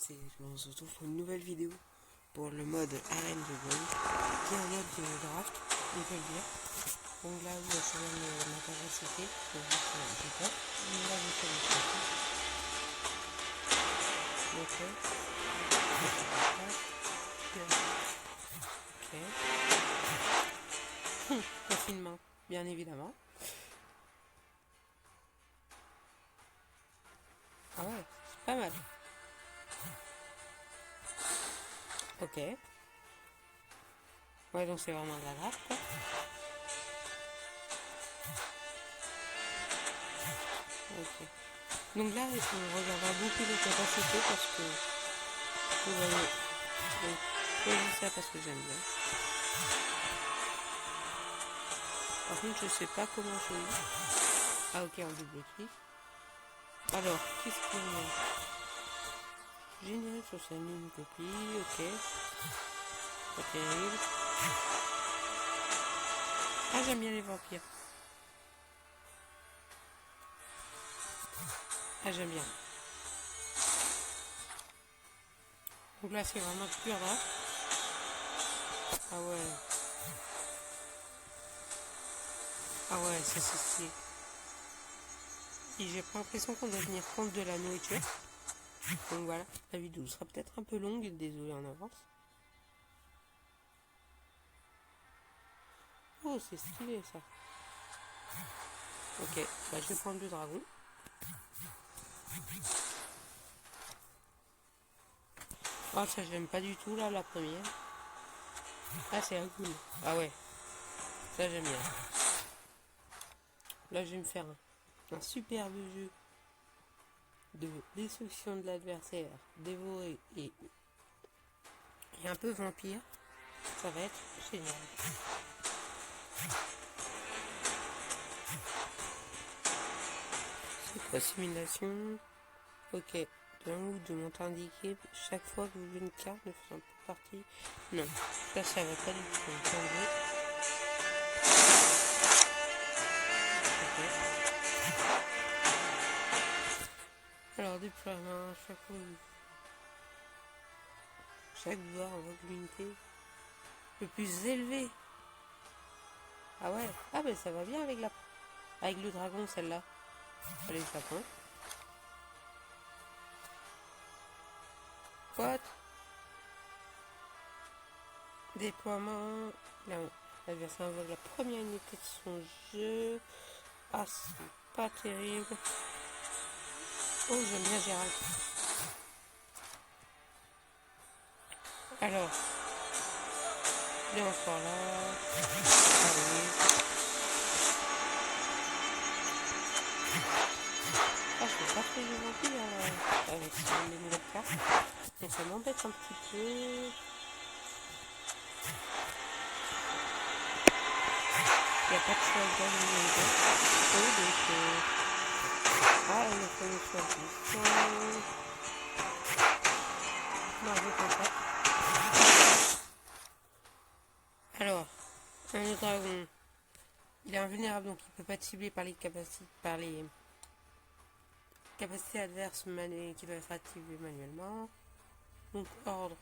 On se retrouve pour une nouvelle vidéo pour le mode arène de Gold, qui est un mode de draft, on peut le dire. Donc là, je vais ma capacité, donc j'ai peur. Là, je fais le truc. Ok. Ok. Confinement, bien évidemment. Ah ouais, c'est pas mal. Ok. Ouais, donc c'est vraiment de la draft, quoi. Ok. Donc là, on regardera beaucoup de capacités parce que vous voyez. Donc, je choisis ça parce que j'aime bien. Par contre, je sais pas comment choisir. Ah ok, en double clic. Alors, qu'est-ce qu'il y a? Générer sur sa ligne une copie, ok. Pas terrible. Ah, j'aime bien les vampires. Ah, j'aime bien. Donc là, c'est vraiment pur là. Ah ouais. Ah ouais, ça c'est stylé. Et j'ai pas l'impression qu'on doit tenir compte de la nourriture. Donc voilà, la vidéo sera peut-être un peu longue, désolé en avance. Oh, c'est stylé ça. Ok, bah je vais prendre le dragon. Oh, ça j'aime pas du tout là, la première. Ah, c'est un cool. Ah ouais, ça j'aime bien. Là, je vais me faire un superbe jeu de destruction de l'adversaire, dévoré et un peu vampire. Ça va être génial. C'est quoi, simulation? Ok. D'un ou de montant indiqué, chaque fois que vous jouez une carte ne faisant pas partie. Non, ça va pas du tout. Ok. Alors, déploiement, chaque joueur invoque l'unité le plus élevé. Ah ouais. Ah ben ça va bien avec le dragon, celle-là. Allez, ça prend. What? Déploiement. L'adversaire invoque la première unité de son jeu. Ah, c'est pas terrible. Oh, j'aime bien Gérald. Alors, il est encore là. Allez. Ah, je peux pas faire les vampires avec les nouvelles cartes. Donc ça m'embête un petit peu. Il n'y a pas de choix dans le niveau. Donc, ah, il faut le choisir. Non, je comprends pas. Alors, un dragon. Il est invulnérable, donc il peut pas être ciblé par les capacités adverses qui doivent être activées manuellement. Donc, ordre.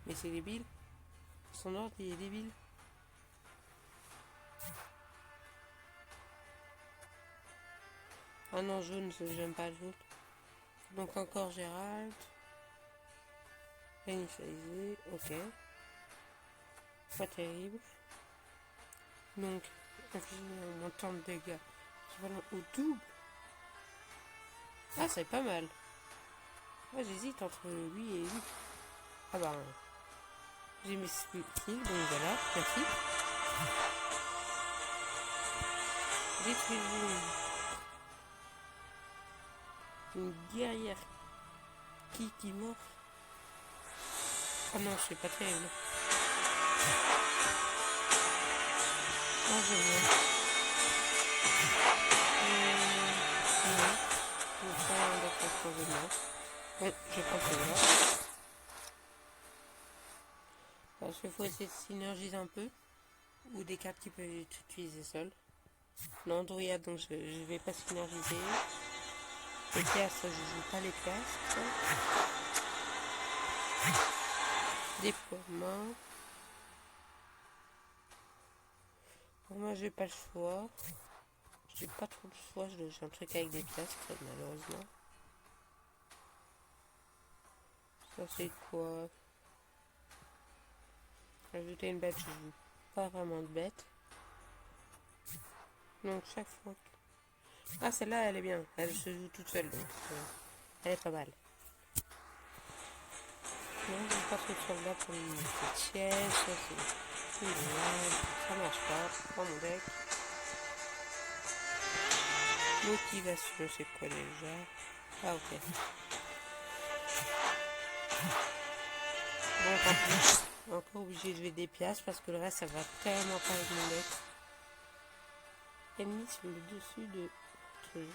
Mais c'est débile. Son ordre, il est débile. Ah non, jaune, j'aime pas le jaune. Donc encore Gérald. Initialisé, ok. Pas terrible. Donc, infliger un montant de dégâts équivalent au double. Ah, c'est pas mal. Moi, j'hésite entre lui et lui. Ah bah, j'ai mis ce donc voilà, merci. Détruire une guerrière qui mord. Ah non, c'est pas terrible. Ah, j'aime bien. Non, je vais faire un autre projet. Bon, je prends celui-là. Parce qu'il faut essayer de synergiser un peu. Ou des cartes qui peuvent être utilisées seules. Non, dryade, donc je vais pas synergiser. Les piastres, je joue pas les piastres. Déploiement. Bon, moi, j'ai pas le choix. J'ai pas trop le choix, j'ai un truc avec des piastres, malheureusement. Ça, c'est quoi? Ajouter une bête, je joue pas vraiment de bête. Donc, chaque fois que... Ah, celle-là, elle est bien. Elle se joue toute seule, donc elle est pas mal. Non, je joue pas trop de soldats pour une petite pièce. Ça, c'est génial. Ça marche pas. Prends mon deck. Motivation, c'est quoi déjà? Ah, ok. Donc, en plus, encore obligé de jouer des pièces parce que le reste, ça va tellement pas avec mon deck. Ennemi sur le dessus de ce jeu.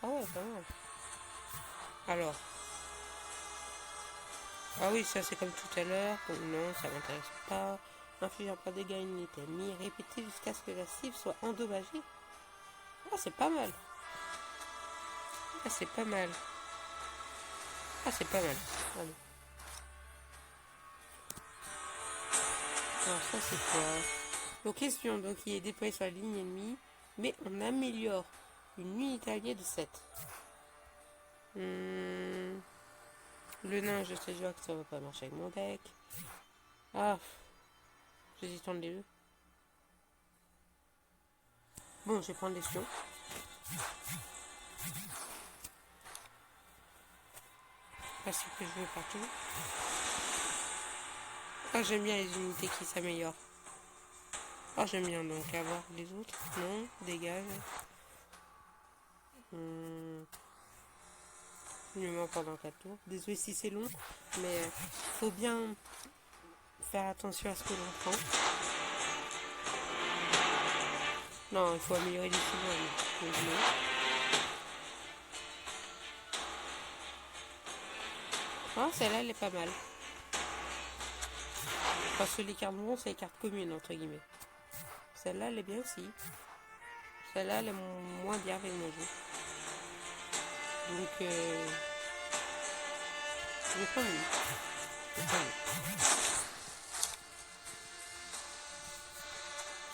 Ah ouais, pas mal. Alors. Ah oui, ça c'est comme tout à l'heure. Non, ça m'intéresse pas. Infligeant pas de dégâts à une unité ennemie. Répéter jusqu'à ce que la cible soit endommagée. Ah, c'est pas mal. Ah, c'est pas mal. Ah, c'est pas mal. Allez. Alors ça c'est quoi? Donc question, donc il est déployé sur la ligne ennemie. Mais on améliore une unité alliée de 7. Le nain, je sais déjà que ça va pas marcher avec mon deck. Ah, j'hésite entre les deux. Bon, je vais prendre l'espion. Pas ce que je veux partout. Ah, j'aime bien les unités qui s'améliorent. Ah, j'aime bien donc avoir les autres. Non, dégage. Mieux pendant 4 tours. Désolé si c'est long, mais faut bien faire attention à ce que l'on prend. Non, il faut améliorer les cibles. Ah, celle-là, elle est pas mal. Parce que les cartes bons, c'est les cartes communes, entre guillemets. Celle-là, elle est bien aussi. Celle-là, elle est moins bien avec mon jeu. Donc, je vais prendre lui.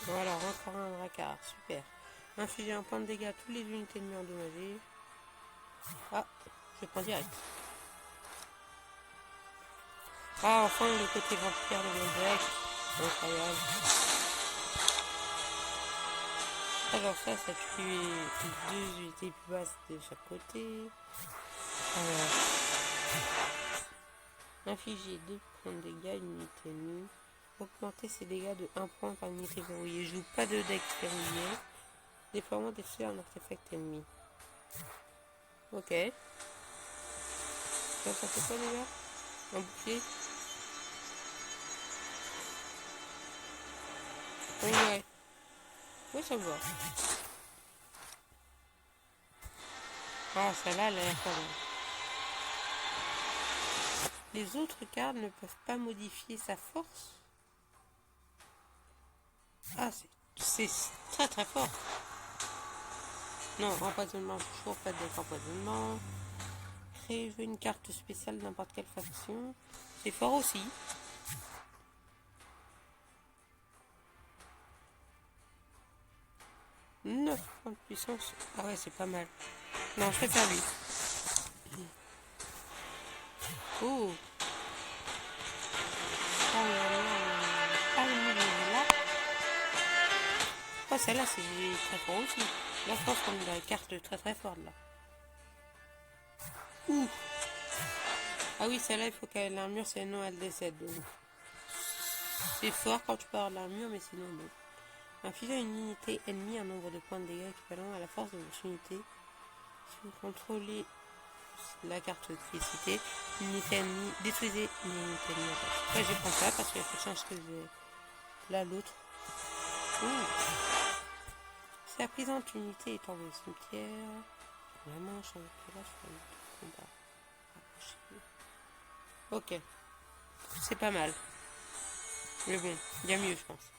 Voilà, encore un dracard, super. Infliger un point de dégâts à toutes les unités ennemies endommagées. Ah, je prends direct. Ah, enfin le côté vampire de mon deck. Incroyable. Alors ça tue 2 unités plus basses de chaque côté. Alors, infliger 2 points de dégâts à une unité ennemie. Augmenter ses dégâts de 1 point par unité verrouillée. Je joue pas de deck verrouillé. Déploiement d'effet en artefact ennemi. Ok. Ça fait quoi déjà? Un bouclier. Ouais. Oui, ça me va. Ah, celle-là, elle a l'air pas mal. Les autres cartes ne peuvent pas modifier sa force. Ah, c'est très très fort. Non, empoisonnement, toujours pas d'empoisonnement. Créer une carte spéciale de n'importe quelle faction. C'est fort aussi. Neuf points de puissance. Ah ouais, c'est pas mal. Non, je préfère lui. Oh. Oh, celle-là, c'est très fort aussi. Là, je pense qu'on a la carte très très forte là. Ouh. Ah oui, celle-là, il faut qu'elle ait l'armure, sinon elle décède. Donc. C'est fort quand tu peux avoir l'armure, mais sinon non. Infliger à une unité ennemie un nombre de points de dégâts équivalent à la force de votre unité. Si vous contrôlez la carte qui est citée, l'unité ennemie, détruisez une unité ennemie en place. Ouais, je prends ça parce qu'il y a peu de chance que j'ai là l'autre. Si la présente unité est en le cimetière, vraiment, je suis là sur le combat. Ok, c'est pas mal. Mais bon, il y a mieux, je pense.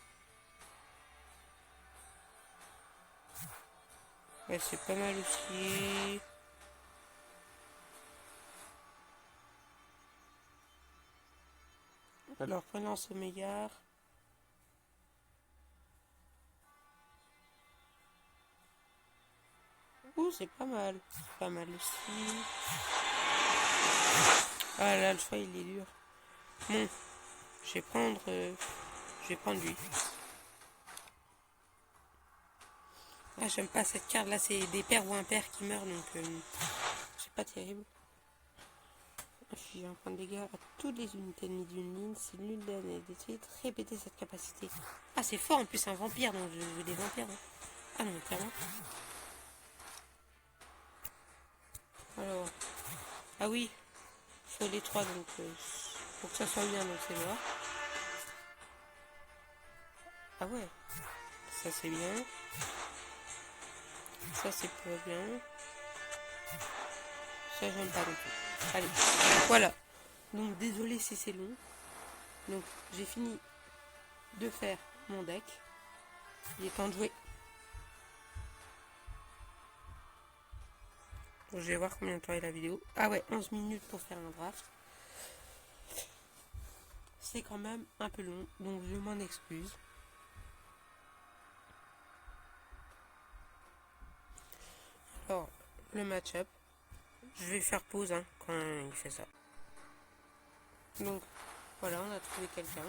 Ouais, c'est pas mal aussi. Alors, relance Oméga. Ouh, c'est pas mal. C'est pas mal aussi. Ah là, le choix, il est dur. Bon, je vais prendre... je vais prendre lui. Ah, j'aime pas cette carte là, c'est des pères ou impair qui meurent, donc c'est pas terrible. Je vais un point de dégâts à toutes les unités ennemies d'une ligne. Si l'une d'elles est détruite, répétez cette capacité. Ah, c'est fort en plus, c'est un vampire, donc je veux des vampires. Hein. Ah non, clairement. Alors, ah oui, il faut les trois, donc faut que ça soit bien, donc c'est mort. Ah ouais, ça c'est bien. Ça c'est pas bien. Ça j'aime pas non plus. Allez, voilà. Donc désolé si c'est long. Donc j'ai fini de faire mon deck. Il est temps de jouer. Donc, je vais voir combien de temps est la vidéo. Ah ouais, 11 minutes pour faire un draft. C'est quand même un peu long, donc je m'en excuse. Alors, le match-up. Je vais faire pause hein, quand il fait ça. Donc, voilà, on a trouvé quelqu'un.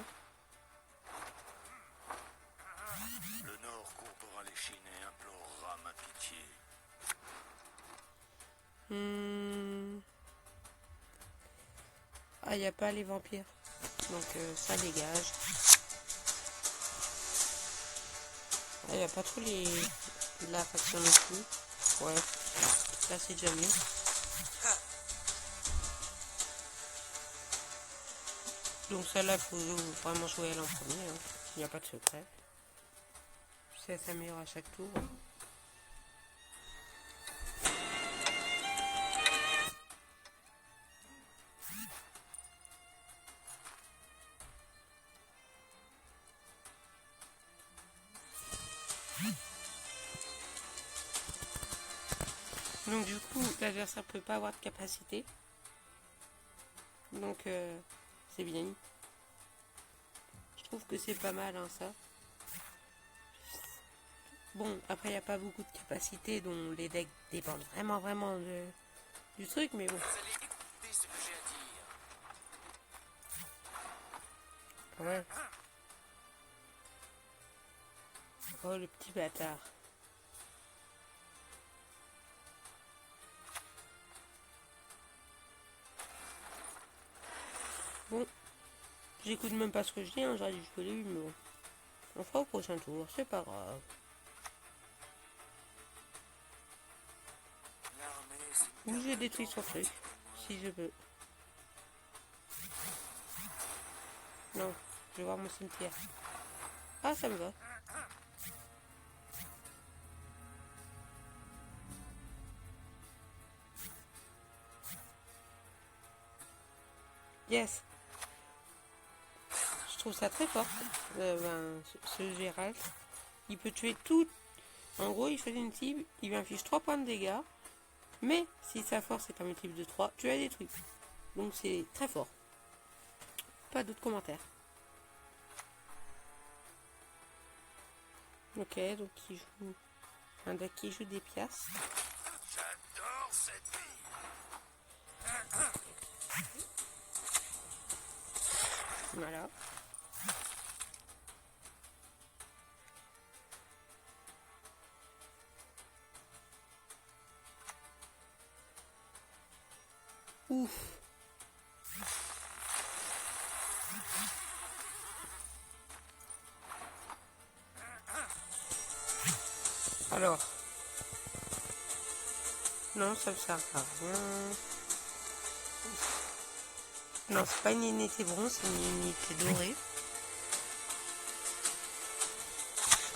Le Nord courbera l'échine et implorera ma pitié. Ah, il n'y a pas les vampires. Donc, ça dégage. Ah, il n'y a pas trop la faction non plus. Ouais, là c'est déjà mieux. Donc, celle-là, il faut vraiment jouer elle en premier. Hein. Il n'y a pas de secret. Ça s'améliore à chaque tour. Donc du coup, l'adversaire peut pas avoir de capacité. Donc c'est bien. Je trouve que c'est pas mal hein, ça. Bon, après il n'y a pas beaucoup de capacité dont les decks dépendent vraiment du truc, mais bon. Vous allez écouter ce que j'ai à dire. Ouais. Oh le petit bâtard. Bon, j'écoute même pas ce que je dis, hein, j'aurais dû jouer les 8, mais bon. On fera au prochain tour, c'est pas grave. Ou je détruis son truc, si je veux. Non, je vais voir mon cimetière. Ah, ça me va. Yes. Je trouve ça très fort. Ce Gérald, il peut tuer tout. En gros, il choisit une cible, il lui inflige 3 points de dégâts. Mais si sa force est un multiple de 3, tu la détruis. Donc c'est très fort. Pas d'autres commentaires. Ok, donc il joue un deck qui joue des pièces. J'adore cette vie. Voilà. Ouf. Alors. Non, ça me sert à rien. Non, c'est pas une unité bronze, c'est une unité dorée.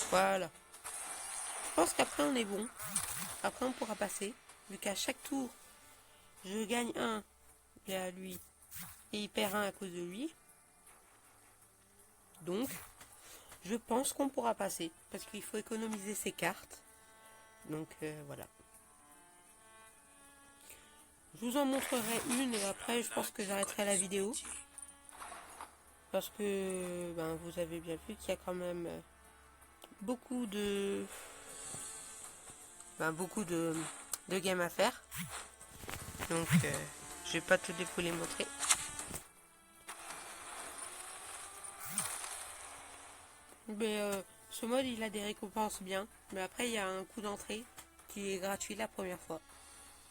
Voilà. Je pense qu'après on est bon. Après on pourra passer. Vu qu'à chaque tour, je gagne un via lui. Et il perd un à cause de lui. Donc, je pense qu'on pourra passer. Parce qu'il faut économiser ses cartes. Donc voilà. Je vous en montrerai une et après je pense que j'arrêterai la vidéo. Parce que ben, vous avez bien vu qu'il y a quand même beaucoup de games à faire. Donc je vais pas toutes vous les montrer. Mais ce mode il a des récompenses bien. Mais après il y a un coût d'entrée qui est gratuit la première fois.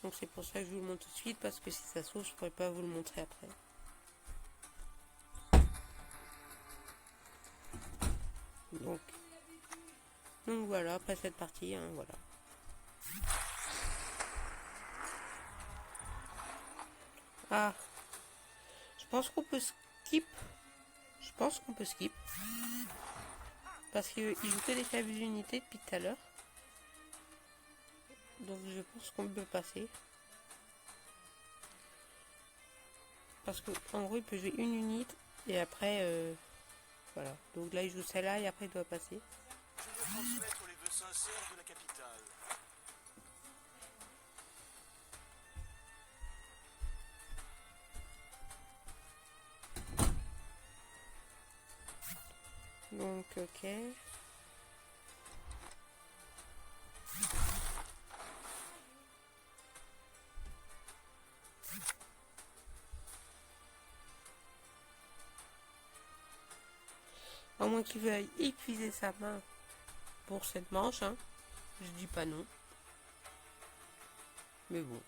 Donc c'est pour ça que je vous le montre tout de suite. Parce que si ça se trouve je pourrais pas vous le montrer après. Donc voilà, après cette partie, hein, voilà. Ah, je pense qu'on peut skip. Je pense qu'on peut skip. Parce qu'il joue que des faibles unités depuis tout à l'heure. Donc je pense qu'on peut passer. Parce qu'en gros il peut jouer une unité et après voilà. Donc là il joue celle-là et après il doit passer. Je veux transmettre les vœux sincères de la capitale. Donc ok. À moins qu'il veuille épuiser sa main pour cette manche, hein. Je dis pas non. Mais bon.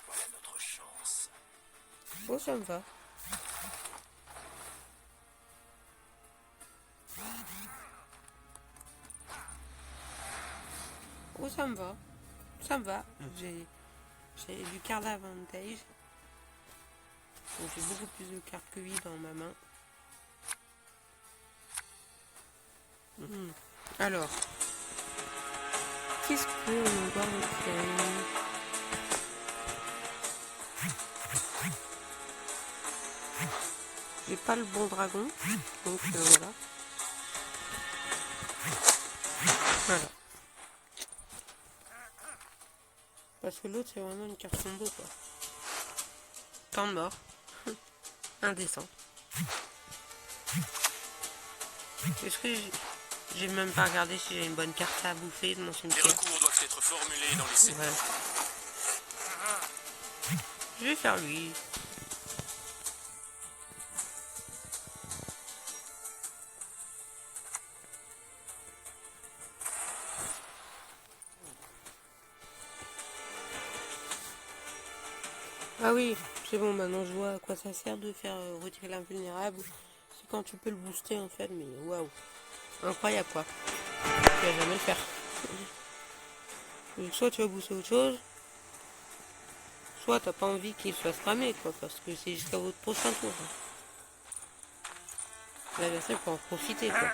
Voilà notre chance. Oh ça me va. Oh ça me va. Ça me va. J'ai du card avantage. Donc j'ai beaucoup plus de cartes que lui dans ma main. Alors, qu'est-ce que on doit faire? J'ai pas le bon dragon, donc voilà. Voilà. Parce que l'autre c'est vraiment une carte combo quoi. Temps de mort. Indécent. Est-ce que j'ai même pas regardé si j'ai une bonne carte à bouffer de mon Les cimetière? recours doivent être formulés dans les scénarios. Ouais. Je vais faire lui. Ah oui, c'est bon, maintenant je vois à quoi ça sert de faire retirer l'invulnérable. C'est quand tu peux le booster en fait, mais waouh. Incroyable quoi. Tu vas jamais le faire. Donc, soit tu vas booster autre chose, soit t'as pas envie qu'il soit spamé quoi, parce que c'est jusqu'à votre prochain tour. L'adversaire peut en profiter quoi.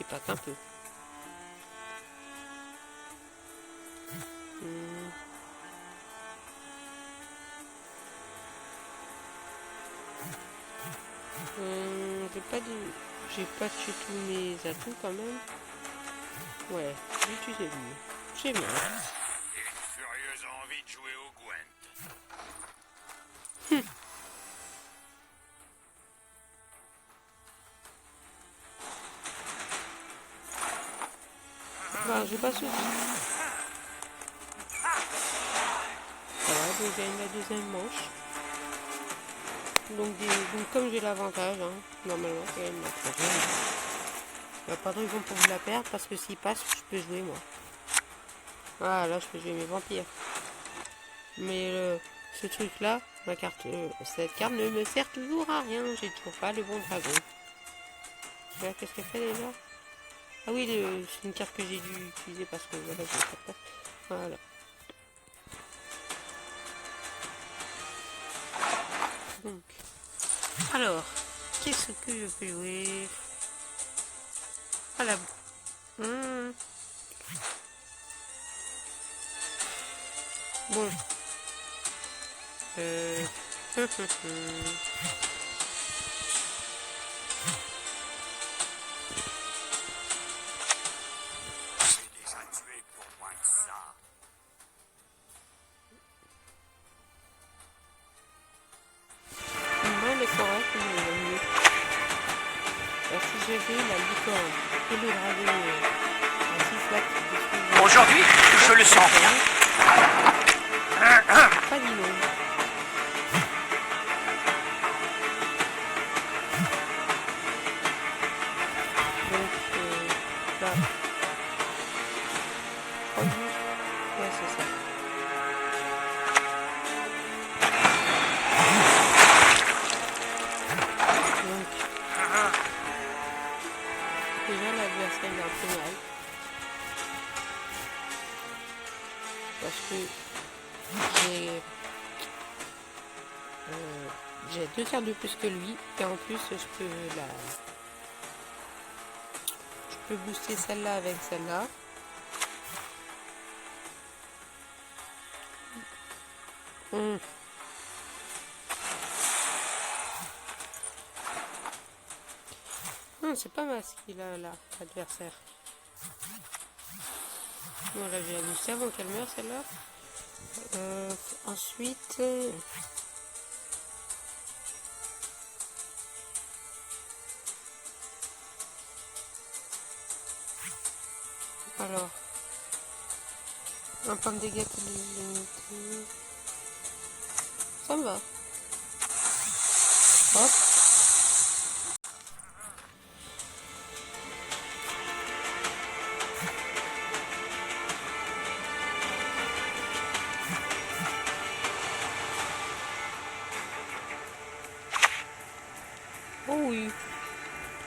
Et pas qu'un peu. J'ai pas tué tous mes atouts quand même. Ouais, j'ai tué lui. C'est bien. Une furieuse envie de jouer au Gwent. Bah, j'ai pas souci. Ça va, je gagne la deuxième manche. Donc comme j'ai l'avantage, hein, normalement, c'est une troisième. Il n'y a pas de raison pour que je la perde parce que s'il passe, je peux jouer moi. Ah là, je peux jouer mes vampires. Mais ce truc-là, cette carte ne me sert toujours à rien. J'ai toujours pas le bon dragon. Là, qu'est-ce qu'elle fait déjà? Ah oui, c'est une carte que j'ai dû utiliser parce que voilà, je ne pas. Voilà. Donc, alors, qu'est-ce que je peux jouer? Voilà. Bon. J'ai déjà tué pour moins que ça. Moi, le correct, mais il est mieux. Alors, si je fais la licorne et le dragon à 6 watts, Aujourd'hui, je le sens bien. pas dit non. Donc, là. Oh, ouais, c'est ça. Donc, déjà, l'adversaire il est un peu mal. Parce que j'ai 2 cartes de plus que lui. Et en plus, je peux booster celle-là avec celle-là. Non, c'est pas mal ce qu'il a là, l'adversaire. Bon, là, j'ai boosté avant qu'elle meure, celle-là. Ensuite... alors... un point de dégâts limité. Ça me va. Hop. Oh oui.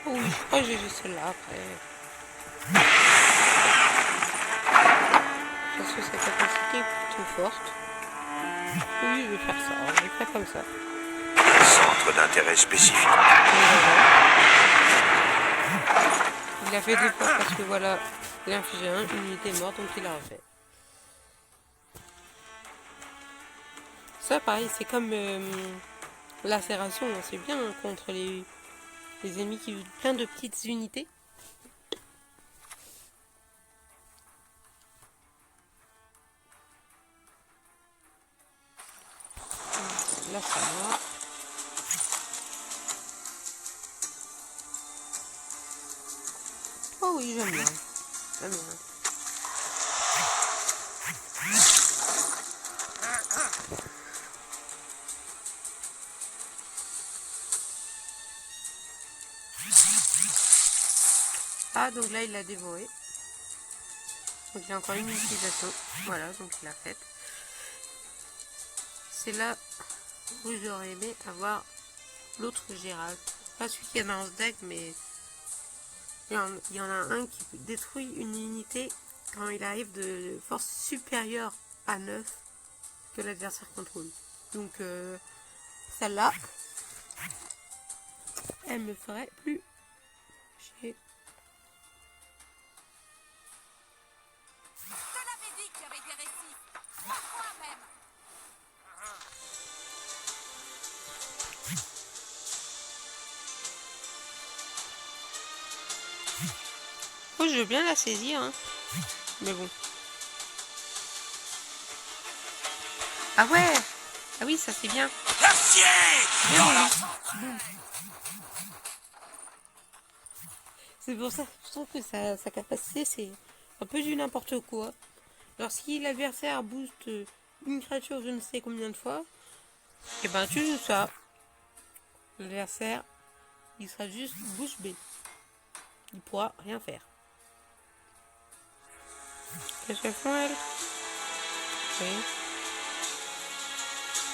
Oh oui, je crois que j'ai juste celle-là après. Parce que sa capacité est plutôt forte. Oui, je vais faire ça. Je vais faire comme ça. Centre d'intérêt spécifique. Il a fait 2 fois parce que voilà, il a infligé un, une unité est morte, donc il a refait. Ça, pareil, c'est comme lacération, c'est bien hein, contre les ennemis qui usent plein de petites unités. Là, ça va. Oh oui, j'aime bien. J'aime bien. Ah, donc là, il l'a dévoré. Donc, il y a encore une utilisation. Voilà, donc il l'a faite. C'est là où j'aurais aimé avoir l'autre Gérald. Pas celui qui est dans ce deck, mais il y en a un qui détruit une unité quand il arrive de force supérieure à 9 que l'adversaire contrôle. Donc, celle-là, elle me ferait plus chier. Je te l'avais dit qu'il y avait des récits. 3 fois même. Oh, je veux bien la saisir, hein. Mais bon. Ah ouais. Ah oui, ça c'est bien. C'est pour ça, je trouve que sa capacité, c'est un peu du n'importe quoi. Alors si l'adversaire booste une créature je ne sais combien de fois, et ben tu joues ça. L'adversaire, il sera juste bouche bée. Il pourra rien faire. Qu'est-ce qu'elles font, elles? Oui.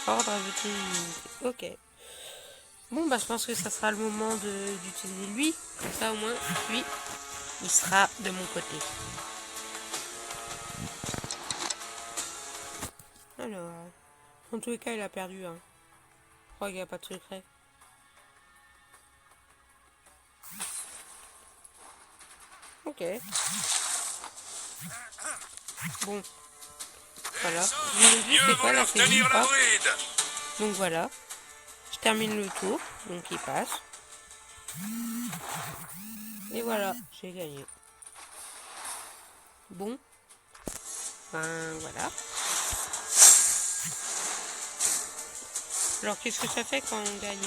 Ordre ajouter une unité. Ok. Bon, bah je pense que ça sera le moment d'utiliser lui. Comme ça, au moins, lui, il sera de mon côté. Alors, en tous les cas, il a perdu. Hein. Je crois qu'il n'y a pas de secret. Ok. Bon. Voilà. Je vous ai dit c'est quoi la saisie ou pas. Donc voilà. termine le tour, donc il passe. Et voilà, j'ai gagné. Bon, ben voilà. Alors qu'est-ce que ça fait quand on gagne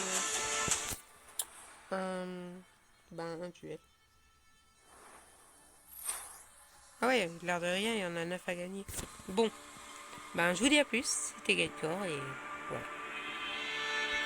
un duel? Ah ouais, l'air de rien, il y en a 9 à gagner. Bon, ben je vous dis à plus, c'était Gaëtor et voilà.